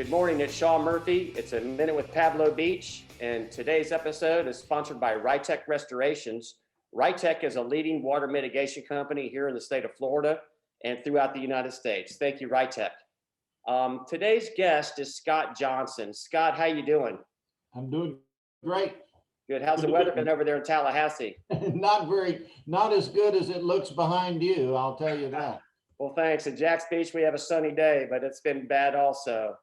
Good morning, it's Sean Murphy. It's a Minute with Pablo Beach, and today's episode is sponsored by Rytech Restorations. Rytech is a leading water mitigation company here in the state of Florida and throughout the United States. Thank you, Rytech. Today's guest is ScottJohnson. Scott, how you doing? I'm doing great. Good. How's the weather been over there in Tallahassee? Not as good as it looks behind you, I'll tell you that. Well, thanks. At Jack's Beach, we have a sunny day, but it's been bad also.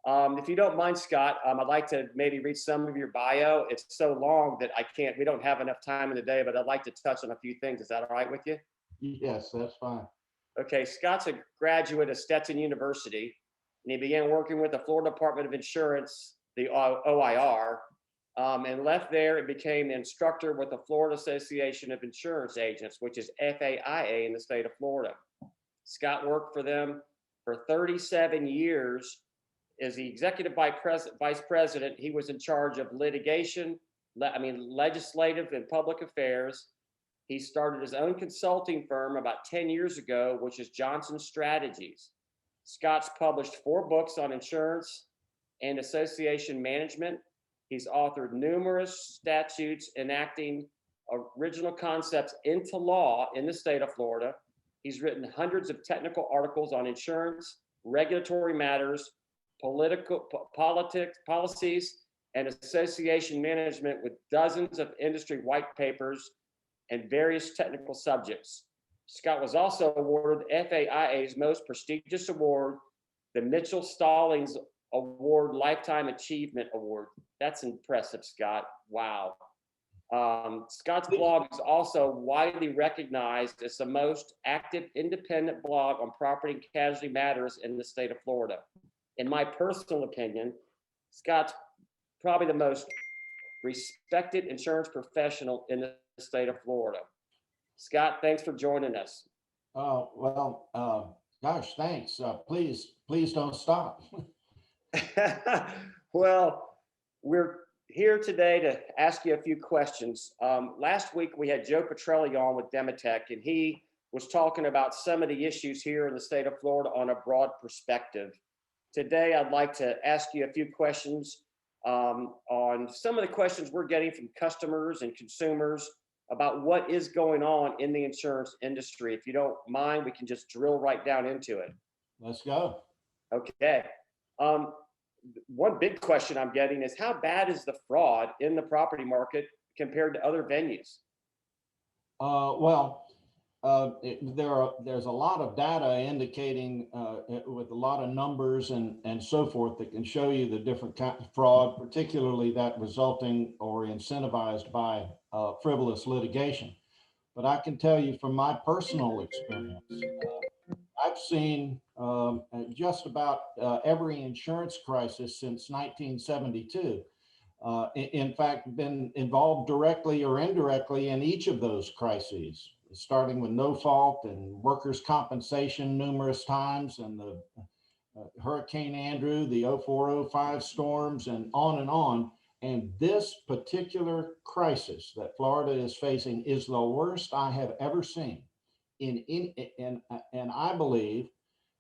If you don't mind, Scott, I'd like to maybe read some of your bio. It's so long that we don't have enough time in the day, but I'd like to touch on a few things. Is that all right with you? Yes, that's fine. Okay, Scott's a graduate of Stetson University, and he began working with the Florida Department of Insurance, the OIR, and left there and became an instructor with the Florida Association of Insurance Agents, which is FAIA in the state of Florida. Scott worked for them for 37 years. As the executive vice president, he was in charge of litigation, legislative and public affairs. He started his own consulting firm about 10 years ago, which is Johnson Strategies. Scott's published 4 books on insurance and association management. He's authored numerous statutes enacting original concepts into law in the state of Florida. He's written hundreds of technical articles on insurance, regulatory matters, politics, policies, and association management with dozens of industry white papers and various technical subjects. Scott was also awarded FAIA's most prestigious award, the Mitchell Stallings Award Lifetime Achievement Award. That's impressive, Scott. Wow. Scott's blog is also widely recognized as the most active independent blog on property and casualty matters in the state of Florida. In my personal opinion, Scott's probably the most respected insurance professional in the state of Florida. Scott, thanks for joining us. Gosh, thanks. Please don't stop. Well, we're here today to ask you a few questions. Last week we had Joe Petrelli on with Dematech, and he was talking about some of the issues here in the state of Florida on a broad perspective. Today, I'd like to ask you a few questions on some of the questions we're getting from customers and consumers about what is going on in the insurance industry. If you don't mind, we can just drill right down into it. Let's go. Okay. One big question I'm getting is how bad is the fraud in the property market compared to other venues? There's a lot of data indicating with a lot of numbers and so forth that can show you the different kinds of fraud, particularly that resulting or incentivized by frivolous litigation. But I can tell you from my personal experience, I've seen just about every insurance crisis since 1972. In fact, been involved directly or indirectly in each of those crises, starting with no fault and workers' compensation numerous times, and the Hurricane Andrew, the 04-05 storms, and on and on. And this particular crisis that Florida is facing is the worst I have ever seen. And I believe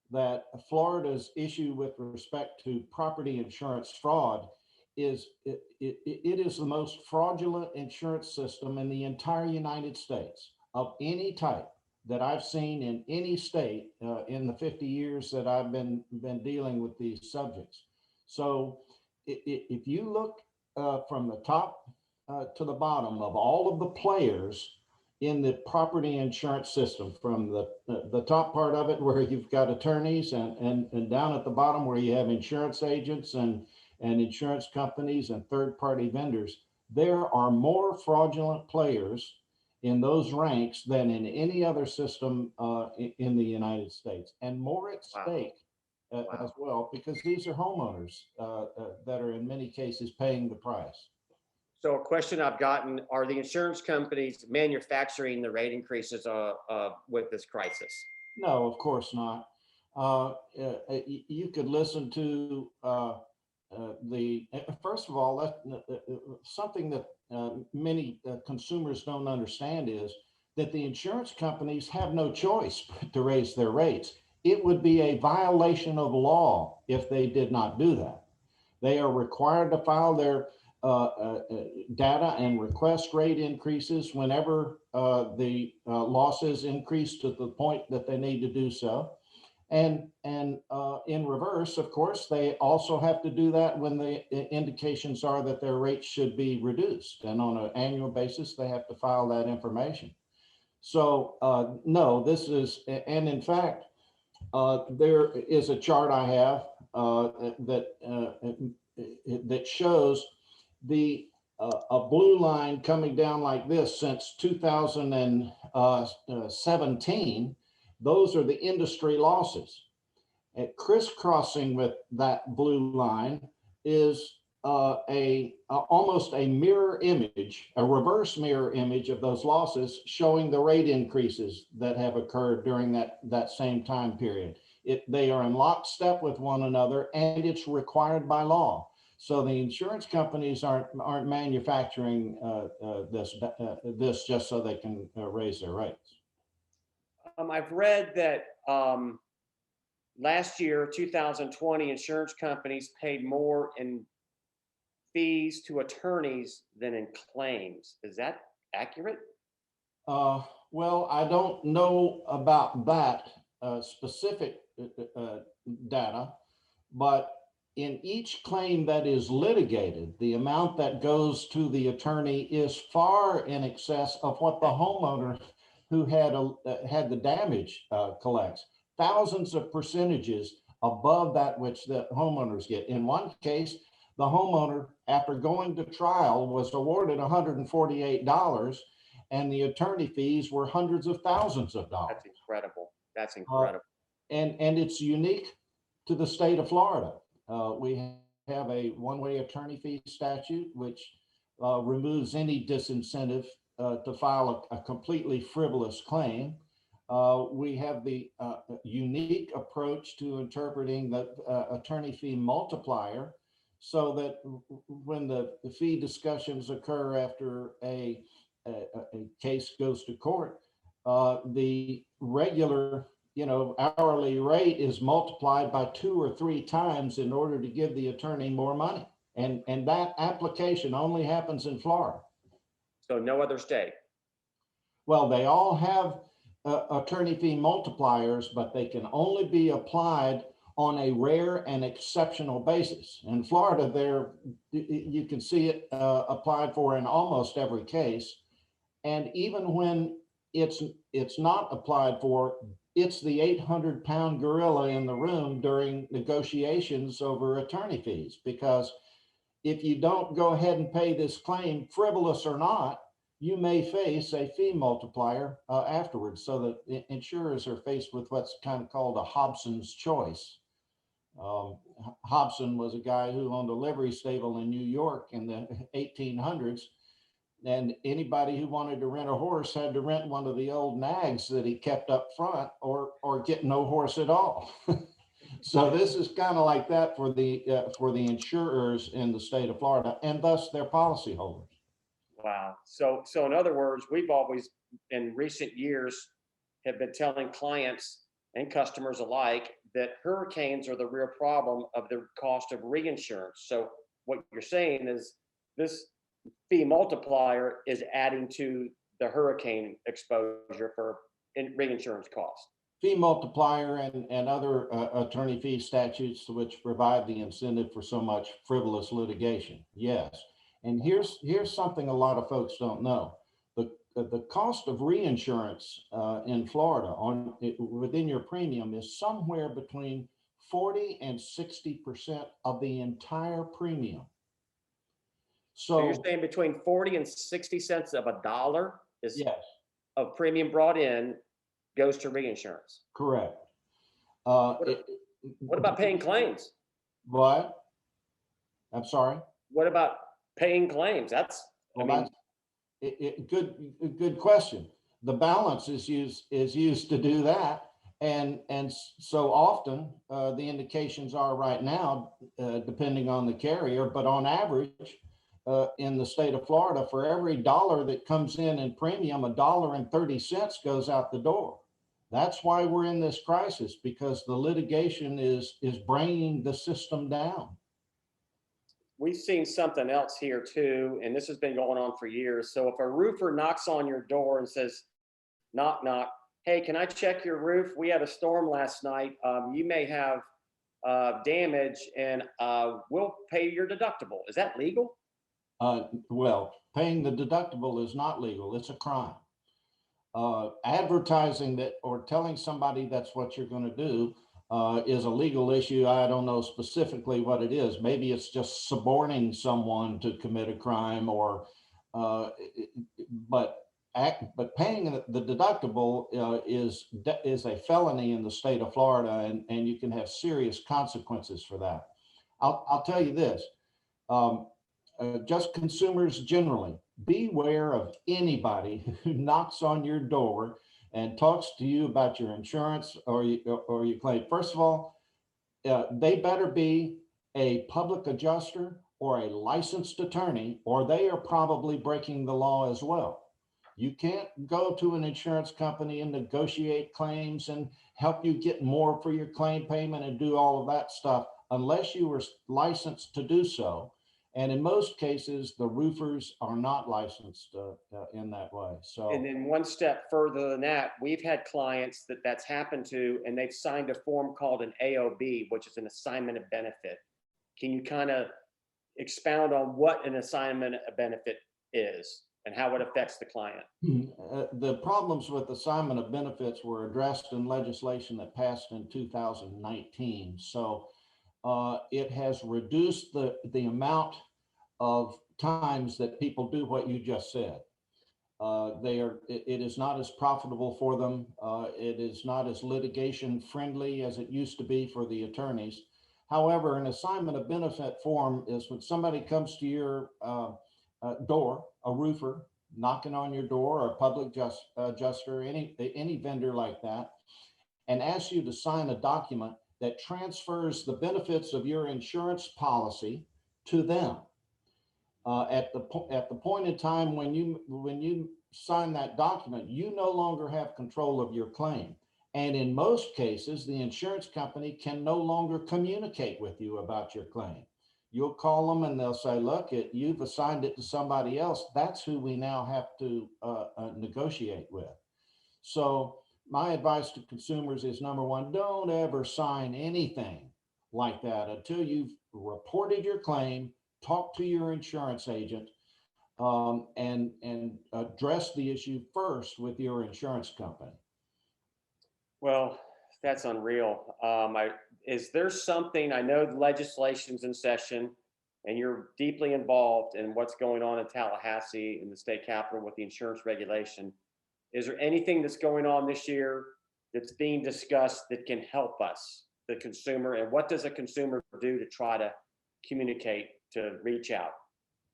that Florida's issue with respect to property insurance fraud is it is the most fraudulent insurance system in the entire United States of any type that I've seen in any state in the 50 years that I've been dealing with these subjects. So if you look from the top to the bottom of all of the players in the property insurance system, from the top part of it where you've got attorneys and down at the bottom where you have insurance agents and insurance companies and third-party vendors, there are more fraudulent players in those ranks than in any other system in the United States, and more at stake as well, because these are homeowners that are in many cases paying the price. So a question I've gotten, are the insurance companies manufacturing the rate increases with this crisis? No, of course not. You could listen to first of all, something that many consumers don't understand is that the insurance companies have no choice to raise their rates. it would be a violation of law if they did not do that. They are required to file their data and request rate increases whenever the losses increase to the point that they need to do so. And in reverse, of course, they also have to do that when the indications are that their rates should be reduced. And on an annual basis, they have to file that information. So no, this is, and in fact, there is a chart I have that shows the a blue line coming down like this since 2017. Those are the industry losses. And crisscrossing with that blue line is almost a mirror image, a reverse mirror image of those losses, showing the rate increases that have occurred during that same time period. They are in lockstep with one another, and it's required by law. So the insurance companies aren't manufacturing this just so they can raise their rates. I've read that last year, 2020, insurance companies paid more in fees to attorneys than in claims. Is that accurate? Well, I don't know about that specific data, but in each claim that is litigated, the amount that goes to the attorney is far in excess of what the homeowner who had the damage collects. Thousands of percentages above that which the homeowners get. In one case, the homeowner, after going to trial, was awarded $148, and the attorney fees were hundreds of thousands of dollars. That's incredible. That's incredible. And it's unique to the state of Florida. We have a one-way attorney fee statute, which removes any disincentive to file a completely frivolous claim. We have the unique approach to interpreting the attorney fee multiplier, so that when the fee discussions occur after a case goes to court, the regular hourly rate is multiplied by 2 or 3 times in order to give the attorney more money. And that application only happens in Florida. So no other state? Well, they all have attorney fee multipliers, but they can only be applied on a rare and exceptional basis. In Florida, you can see it applied for in almost every case. And even when it's not applied for, it's the 800-pound gorilla in the room during negotiations over attorney fees, because if you don't go ahead and pay this claim, frivolous or not, you may face a fee multiplier afterwards. So that insurers are faced with what's kind of called a Hobson's choice. Hobson was a guy who owned a livery stable in New York in the 1800s. And anybody who wanted to rent a horse had to rent one of the old nags that he kept up front, or get no horse at all. So this is kind of like that for the insurers in the state of Florida, and thus their policyholders. Wow. So in other words, we've always, in recent years, have been telling clients and customers alike that hurricanes are the real problem of the cost of reinsurance. So what you're saying is this fee multiplier is adding to the hurricane exposure for reinsurance costs. Fee multiplier and other attorney fee statutes which provide the incentive for so much frivolous litigation. Yes. And here's something a lot of folks don't know. The cost of reinsurance in Florida within your premium is somewhere between 40 and 60% of the entire premium. So you're saying between 40 and 60 cents of a dollar is yes, of premium brought in goes to reinsurance. Correct. What about paying claims? What? I'm sorry. What about paying claims? Good question. The balance is used to do that, and so often the indications are right now, depending on the carrier, but on average, in the state of Florida, for every dollar that comes in premium, $1.30 goes out the door. That's why we're in this crisis, because the litigation is bringing the system down. We've seen something else here too, and this has been going on for years. So if a roofer knocks on your door and says, knock, knock, hey, can I check your roof? We had a storm last night. You may have damage, and we'll pay your deductible. Is that legal? Well, paying the deductible is not legal. It's a crime. Advertising that or telling somebody that's what you're going to do is a legal issue. I don't know specifically what it is. Maybe it's just suborning someone to commit a crime, or but paying the deductible is a felony in the state of Florida, and you can have serious consequences for that. I'll tell you this. Just consumers generally, beware of anybody who knocks on your door and talks to you about your insurance or your claim. First of all, they better be a public adjuster or a licensed attorney, or they are probably breaking the law as well. You can't go to an insurance company and negotiate claims and help you get more for your claim payment and do all of that stuff unless you were licensed to do so. And in most cases, the roofers are not licensed in that way. So, and then one step further than that, we've had clients that's happened to, and they've signed a form called an AOB, which is an assignment of benefit. Can you kind of expound on what an assignment of benefit is and how it affects the client? The problems with assignment of benefits were addressed in legislation that passed in 2019. So it has reduced the amount of times that people do what you just said. It is not as profitable for them. It is not as litigation friendly as it used to be for the attorneys. However, an assignment of benefit form is when somebody comes to your door, a roofer knocking on your door, or a public adjuster, any vendor like that, and asks you to sign a document that transfers the benefits of your insurance policy to them. At the point in time when you sign that document, you no longer have control of your claim. And in most cases, the insurance company can no longer communicate with you about your claim. You'll call them and they'll say, look, you've assigned it to somebody else. That's who we now have to negotiate with. So my advice to consumers is, number one, don't ever sign anything like that until you've reported your claim, talk to your insurance agent, and address the issue first with your insurance company. Well, that's unreal. Is there something, I know the legislation's in session and you're deeply involved in what's going on in Tallahassee in the state capitol with the insurance regulation. Is there anything that's going on this year that's being discussed that can help us, the consumer? And what does a consumer do to try to communicate, to reach out?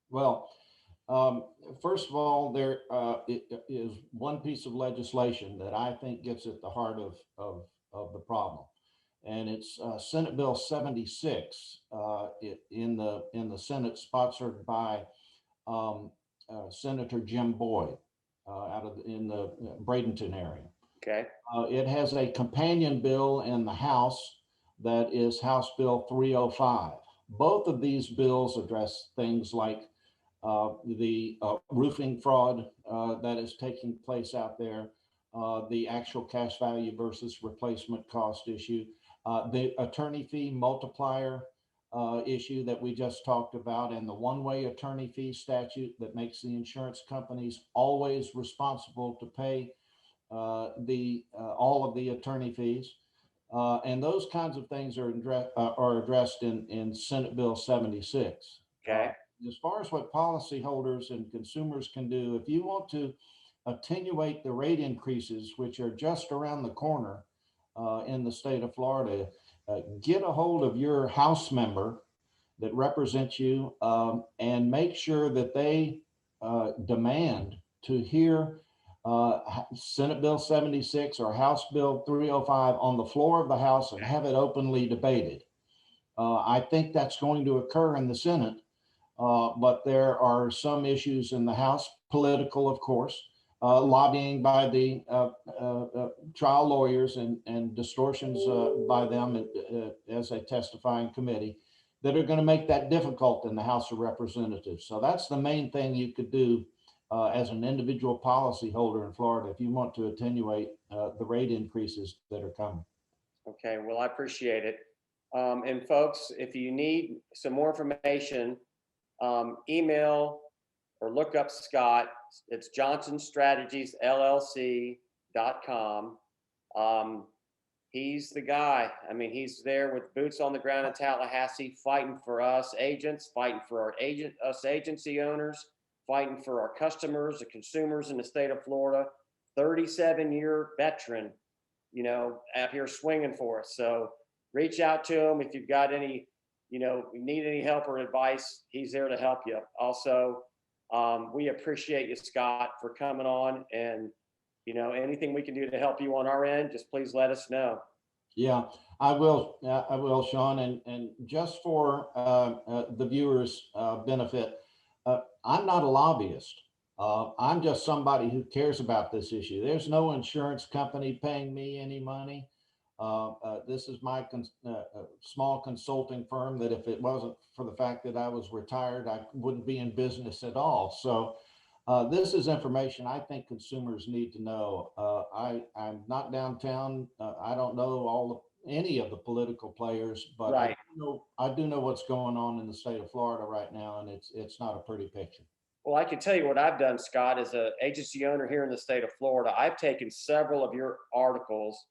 Well, first of all, there is one piece of legislation that I think gets at the heart of the problem, and it's Senate Bill 76 in the Senate, sponsored by Senator Jim Boyd in the Bradenton area. Okay. It has a companion bill in the House that is House Bill 305. Both of these bills address things like the roofing fraud that is taking place out there, the actual cash value versus replacement cost issue, the attorney fee multiplier issue that we just talked about, and the one-way attorney fee statute that makes the insurance companies always responsible to pay all of the attorney fees. And those kinds of things are addressed in Senate Bill 76. Okay. As far as what policyholders and consumers can do, if you want to attenuate the rate increases, which are just around the corner in the state of Florida, get a hold of your House member that represents you and make sure that they demand to hear Senate Bill 76 or House Bill 305 on the floor of the House and have it openly debated. I think that's going to occur in the Senate, but there are some issues in the House, political, of course, lobbying by the trial lawyers and distortions by them as they testify in committee that are going to make that difficult in the House of Representatives. So that's the main thing you could do as an individual policyholder in Florida if you want to attenuate the rate increases that are coming. Okay, well, I appreciate it. And folks, if you need some more information, email or look up Scott. It's johnsonstrategiesllc.com. He's the guy. I mean, he's there with boots on the ground in Tallahassee, fighting for us agents, fighting for us agency owners, fighting for our customers, the consumers in the state of Florida. 37-year veteran, out here swinging for us. So reach out to him if you've got any, need any help or advice. He's there to help you. Also, we appreciate you, Scott, for coming on, and anything we can do to help you on our end, just please let us know. Yeah, I will, Sean. And just for the viewers' benefit, I'm not a lobbyist. I'm just somebody who cares about this issue. There's no insurance company paying me any money. This is my small consulting firm that if it wasn't for the fact that I was retired, I wouldn't be in business at all. So this is information I think consumers need to know. I'm not downtown. I don't know any of the political players, but right. I do know what's going on in the state of Florida right now, and it's not a pretty picture. Well, I can tell you what I've done, Scott, as an agency owner here in the state of Florida. I've taken several of your articles,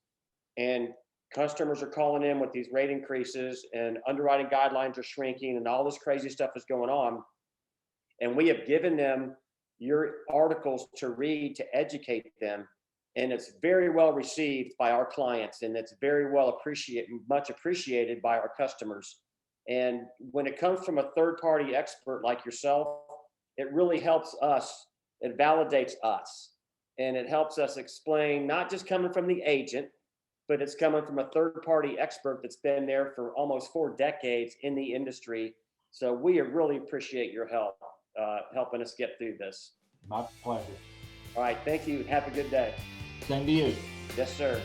and customers are calling in with these rate increases and underwriting guidelines are shrinking and all this crazy stuff is going on. And we have given them your articles to read, to educate them. And it's very well received by our clients, and it's very much appreciated by our customers. And when it comes from a third-party expert like yourself, it really helps us. It validates us, and it helps us explain, not just coming from the agent, but it's coming from a third-party expert that's been there for almost 4 decades in the industry. So we really appreciate your help, helping us get through this. My pleasure. All right, thank you. Have a good day. Same to you. Yes, sir.